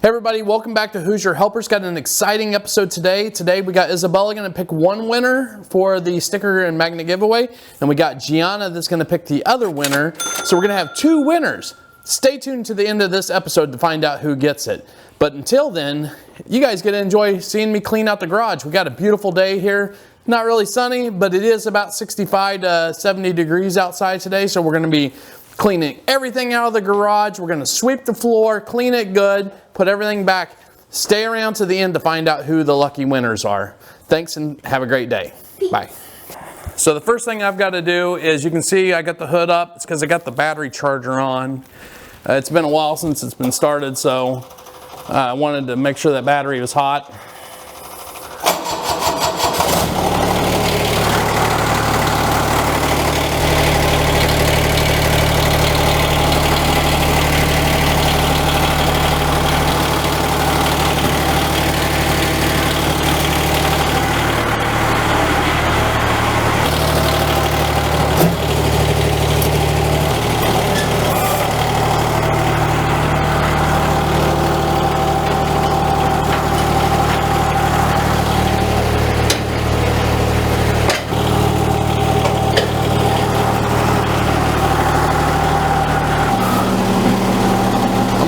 Hey everybody, welcome back to Who's Your Helpers. Got an exciting episode today. Today we got Isabella going to pick one winner for the sticker and magnet giveaway, and we got Gianna that's going to pick the other winner. So we're going to have two winners. Stay tuned to the end of this episode to find out who gets it. But until then, you guys get to enjoy seeing me clean out the garage. We got a beautiful day here. Not really sunny, but it is about 65 to 70 degrees outside today, so we're going to be cleaning everything out of the garage. We're going to sweep the floor, clean it good, put everything back. Stay around to the end to find out who the lucky winners are. Thanks and have a great day. Bye. So the first thing I've got to do is, you can see I got the hood up. It's because I got the battery charger on. It's been a while since it's been started, so I wanted to make sure that battery was hot.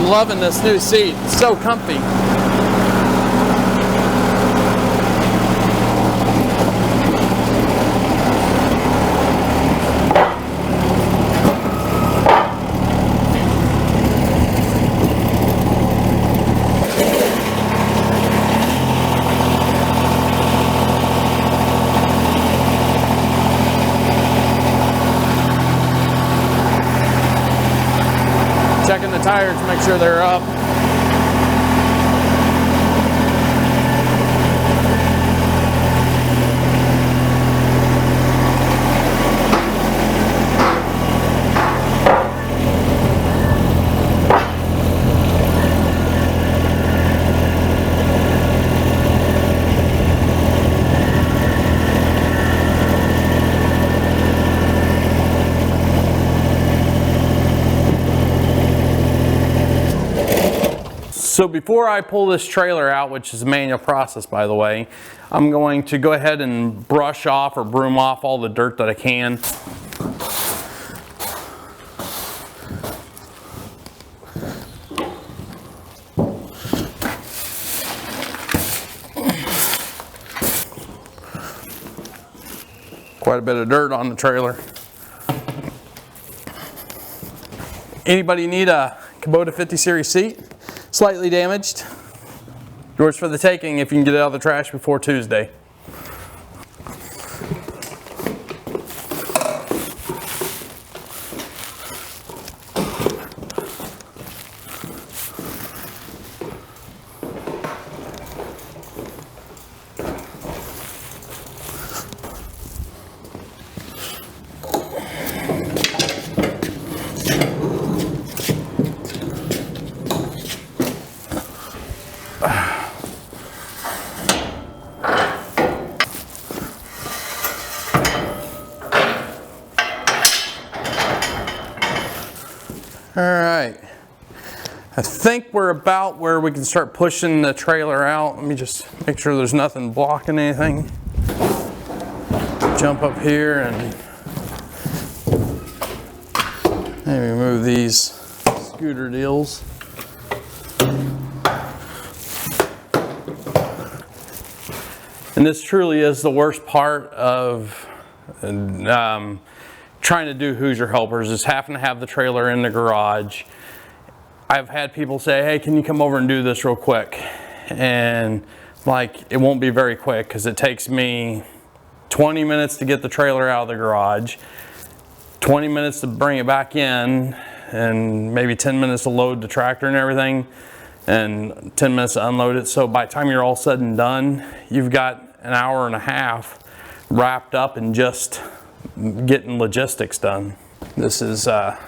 Loving this new seat. It's so comfy. Checking the tires to make sure they're up. So before I pull this trailer out, which is a manual process by the way, I'm going to go ahead and brush off or broom off all the dirt that I can. Quite a bit of dirt on the trailer. Anybody need a Kubota 50 series seat? Slightly damaged. Yours for the taking if you can get it out of the trash before Tuesday. All right, I think we're about where we can start pushing the trailer out. Let me just make sure there's nothing blocking anything. Jump up here and maybe move these scooter deals. And this truly is the worst part of trying to do Who's Your Helpers, is having to have the trailer in the garage. I've had people say, hey, can you come over and do this real quick? And like, it won't be very quick because it takes me 20 minutes to get the trailer out of the garage, 20 minutes to bring it back in, and maybe 10 minutes to load the tractor and everything, and 10 minutes to unload it. So by the time you're all said and done, you've got an hour and a half wrapped up in just getting logistics done. This is a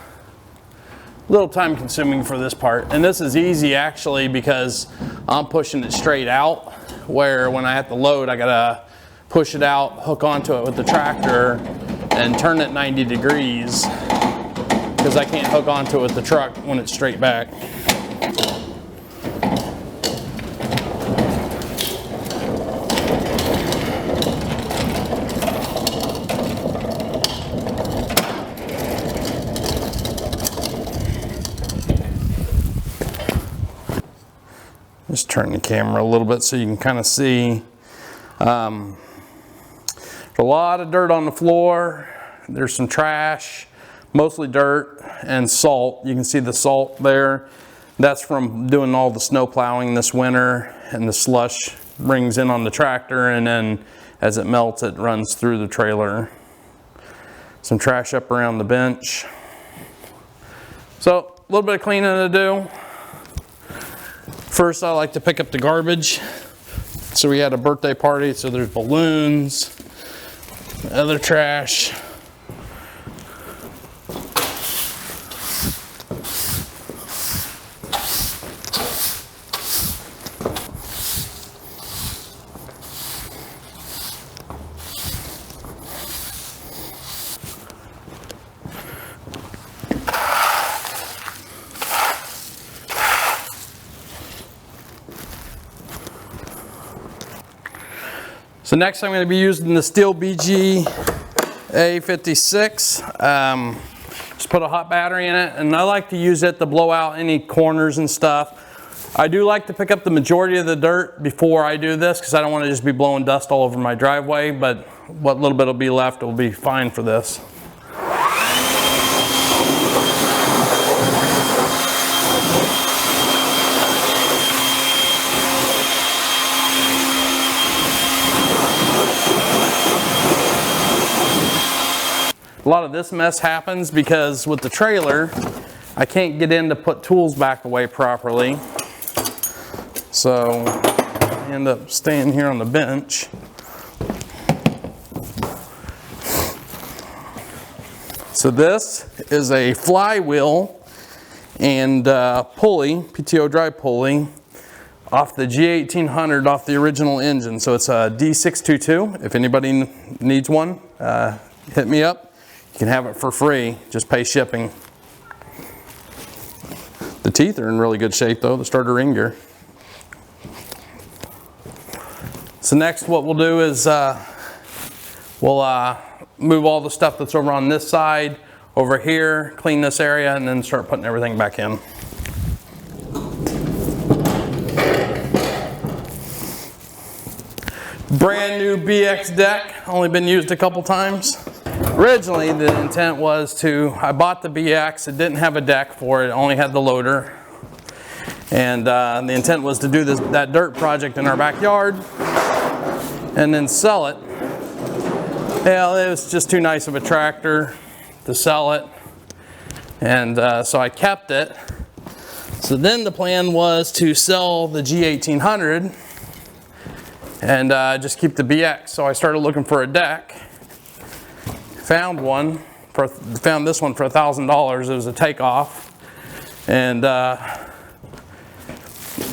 little time consuming for this part, and this is easy actually because I'm pushing it straight out, where when I have to load I gotta push it out, hook onto it with the tractor and turn it 90 degrees because I can't hook onto it with the truck when it's straight back. Just turn the camera a little bit so you can kind of see. There's a lot of dirt on the floor. There's some trash, mostly dirt and salt. You can see the salt there. That's from doing all the snow plowing this winter, and the slush brings in on the tractor, and then as it melts it runs through the trailer. Some trash up around the bench. So a little bit of cleaning to do. First, I like to pick up the garbage. So we had a birthday party, so there's balloons, other trash. So next I'm going to be using the steel BG A56. Just put a hot battery in it, and I like to use it to blow out any corners and stuff. I do like to pick up the majority of the dirt before I do this because I don't want to just be blowing dust all over my driveway, but what little bit will be left will be fine for this. A lot of this mess happens because with the trailer, I can't get in to put tools back away properly. So I end up staying here on the bench. So this is a flywheel and pulley, PTO drive pulley, off the G1800 off the original engine. So it's a D622. If anybody needs one, hit me up. You can have it for free, just pay shipping. The teeth are in really good shape though, the starter ring gear. So next what we'll do is we'll move all the stuff that's over on this side over here, clean this area, and then start putting everything back in. Brand new BX deck, only been used a couple times. Originally, the intent was I bought the BX, it didn't have a deck for it, it only had the loader. And the intent was to do that dirt project in our backyard and then sell it. Well, it was just too nice of a tractor to sell it. And so I kept it. So then the plan was to sell the G1800 and just keep the BX. So I started looking for a deck. Found this one for $1,000. It was a takeoff, and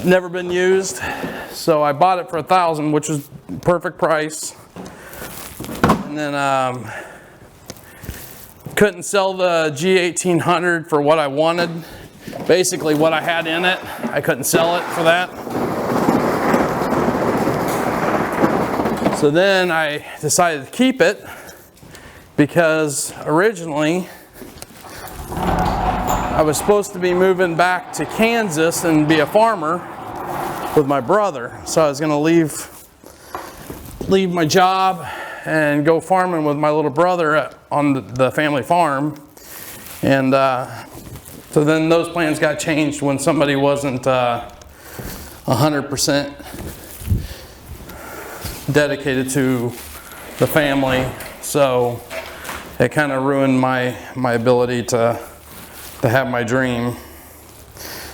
never been used. So I bought it for $1,000, which was perfect price. And then couldn't sell the G1800 for what I wanted. Basically, what I had in it, I couldn't sell it for that. So then I decided to keep it, because originally I was supposed to be moving back to Kansas and be a farmer with my brother. So I was going to leave my job and go farming with my little brother on the family farm. And so then those plans got changed when somebody wasn't 100% dedicated to the family. So it kind of ruined my ability to have my dream.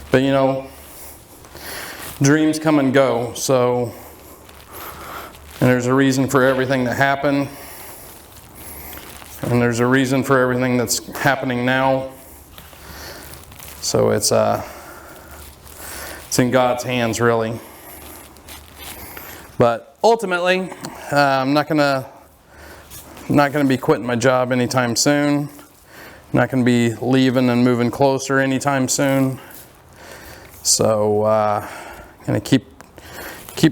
But you know, dreams come and go. So, and there's a reason for everything that happened. And there's a reason for everything that's happening now. So it's in God's hands, really. But ultimately, I'm not gonna be quitting my job anytime soon. I'm not gonna be leaving and moving closer anytime soon. So gonna keep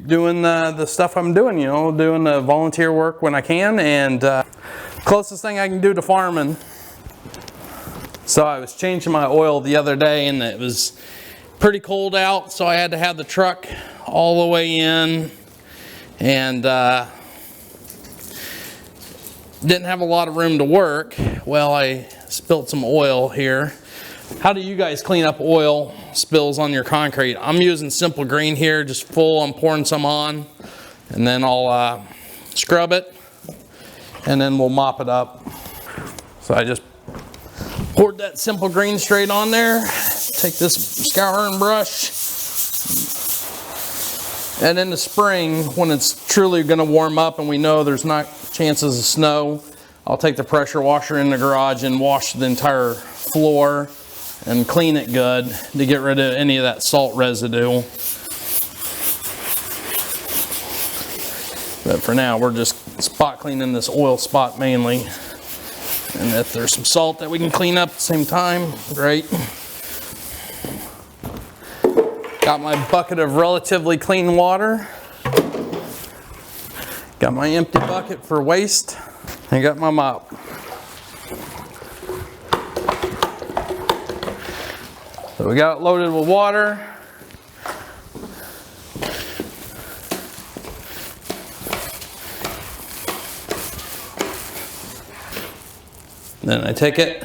doing the stuff I'm doing, you know, doing the volunteer work when I can, and closest thing I can do to farming. So I was changing my oil the other day, and it was pretty cold out, so I had to have the truck all the way in, and didn't have a lot of room to work. Well, I spilled some oil here. How do you guys clean up oil spills on your concrete? I'm using Simple Green here, just full. I'm pouring some on, and then I'll scrub it, and then we'll mop it up. So I just poured that Simple Green straight on there. Take this scouring brush, and in the spring, when it's truly going to warm up and we know there's not chances of snow, I'll take the pressure washer in the garage and wash the entire floor and clean it good to get rid of any of that salt residue. But for now, we're just spot cleaning this oil spot mainly. And if there's some salt that we can clean up at the same time, great. Got my bucket of relatively clean water. Got my empty bucket for waste. And got my mop. So we got it loaded with water. Then I take it,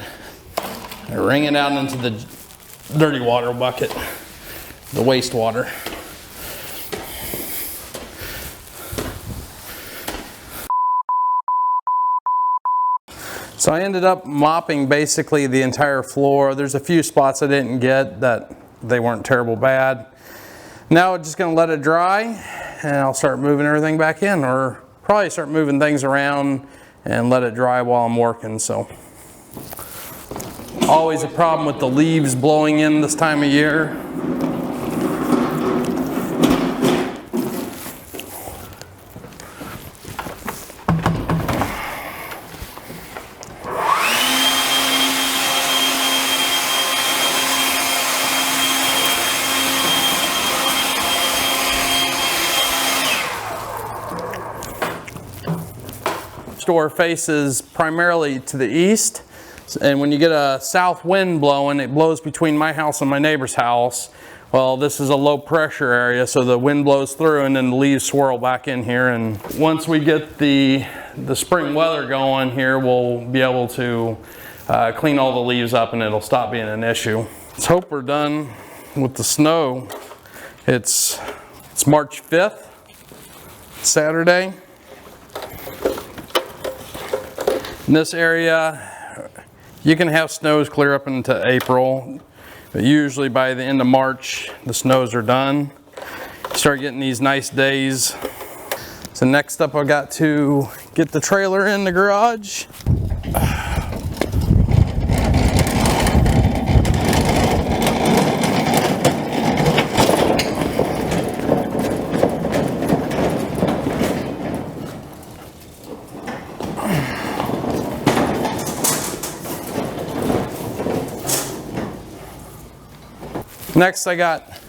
I wring it out into the dirty water bucket, the wastewater. So I ended up mopping basically the entire floor. There's a few spots I didn't get that they weren't terrible bad. Now I'm just gonna let it dry and I'll start moving everything back in, or probably start moving things around and let it dry while I'm working. So always a problem with the leaves blowing in this time of year. Store faces primarily to the east, and when you get a south wind blowing, it blows between my house and my neighbor's house. Well, this is a low pressure area, so the wind blows through and then the leaves swirl back in here. And once we get the spring weather going here, we'll be able to clean all the leaves up and it'll stop being an issue. Let's hope we're done with the snow. It's March 5th, Saturday. In this area, you can have snows clear up into April, but usually by the end of March, the snows are done. Start getting these nice days. So next up, I got to get the trailer in the garage. Next, I got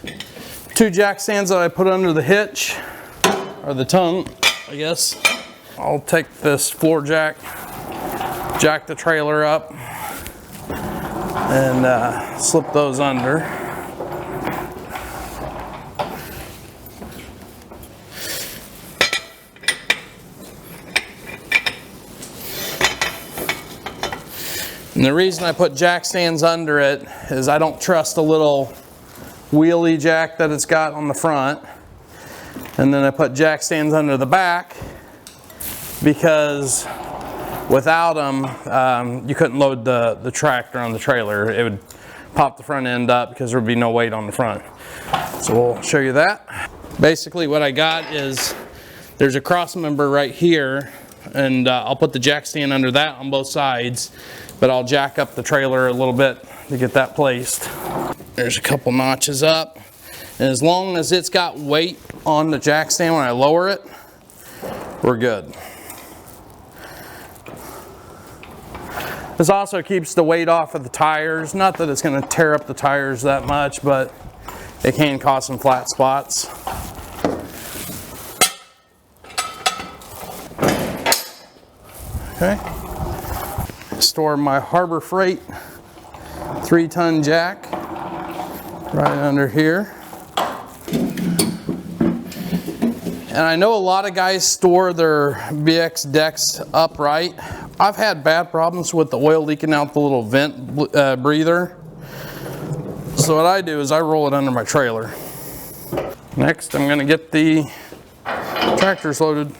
2 jack stands that I put under the hitch, or the tongue, I guess. I'll take this floor jack, jack the trailer up, and slip those under. And the reason I put jack stands under it is I don't trust the little wheelie jack that it's got on the front. And then I put jack stands under the back because without them, you couldn't load the tractor on the trailer. It would pop the front end up because there would be no weight on the front. So we'll show you that. Basically what I got is there's a cross member right here, and I'll put the jack stand under that on both sides, but I'll jack up the trailer a little bit to get that placed. There's a couple notches up, and as long as it's got weight on the jack stand when I lower it, we're good. This also keeps the weight off of the tires. Not that it's going to tear up the tires that much, but it can cause some flat spots. Okay. Store my Harbor Freight 3-ton jack right under here. and I know a lot of guys store their BX decks upright. I've had bad problems with the oil leaking out the little vent breather. So what I do is I roll it under my trailer. Next, I'm gonna get the tractors loaded.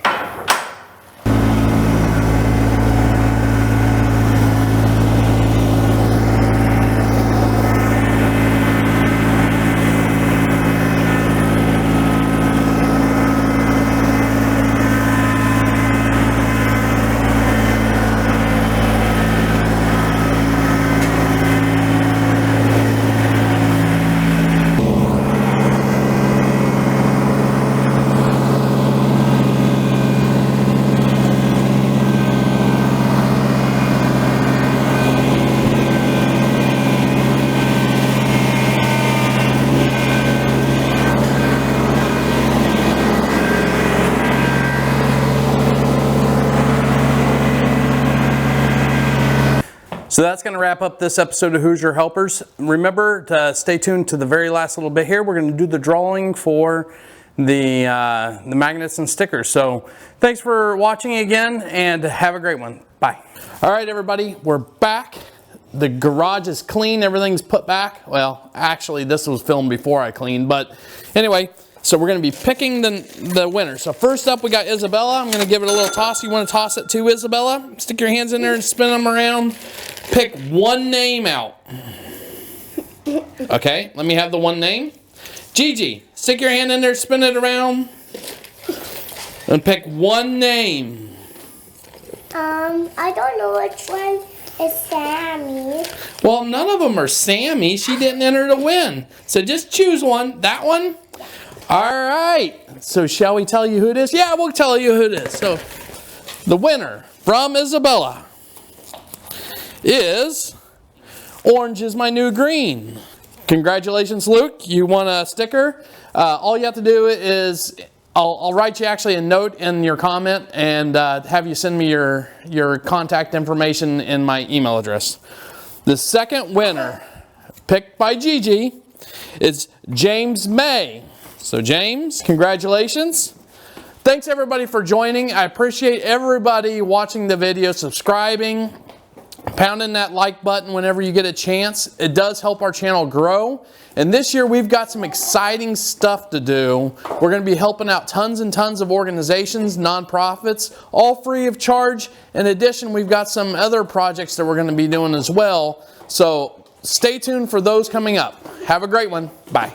So that's going to wrap up this episode of Who's Your Helpers. Remember to stay tuned to the very last little bit here. We're going to do the drawing for the magnets and stickers. So thanks for watching again, and have a great one. Bye. All right, everybody, we're back. The garage is clean. Everything's put back. Well, actually, this was filmed before I cleaned, but anyway. So we're going to be picking the winner. So first up, we got Isabella. I'm going to give it a little toss. You want to toss it to Isabella? Stick your hands in there and spin them around. Pick one name out. Okay, let me have the one name. GiGi, stick your hand in there, spin it around. And pick one name. I don't know which one is Sammy. Well, none of them are Sammy. She didn't enter to win. So just choose one. That one? All right, so shall we tell you who it is? Yeah, we'll tell you who it is. So the winner from Isabella is Orange is My New Green. Congratulations, Luke. You won a sticker. All you have to do is, I'll write you actually a note in your comment and have you send me your contact information in my email address. The second winner, picked by GiGi, is James May. So James, congratulations. Thanks everybody for joining. I appreciate everybody watching the video, subscribing, pounding that like button whenever you get a chance. It does help our channel grow. And this year we've got some exciting stuff to do. We're going to be helping out tons and tons of organizations, nonprofits, all free of charge. In addition, we've got some other projects that we're going to be doing as well. So stay tuned for those coming up. Have a great one. Bye.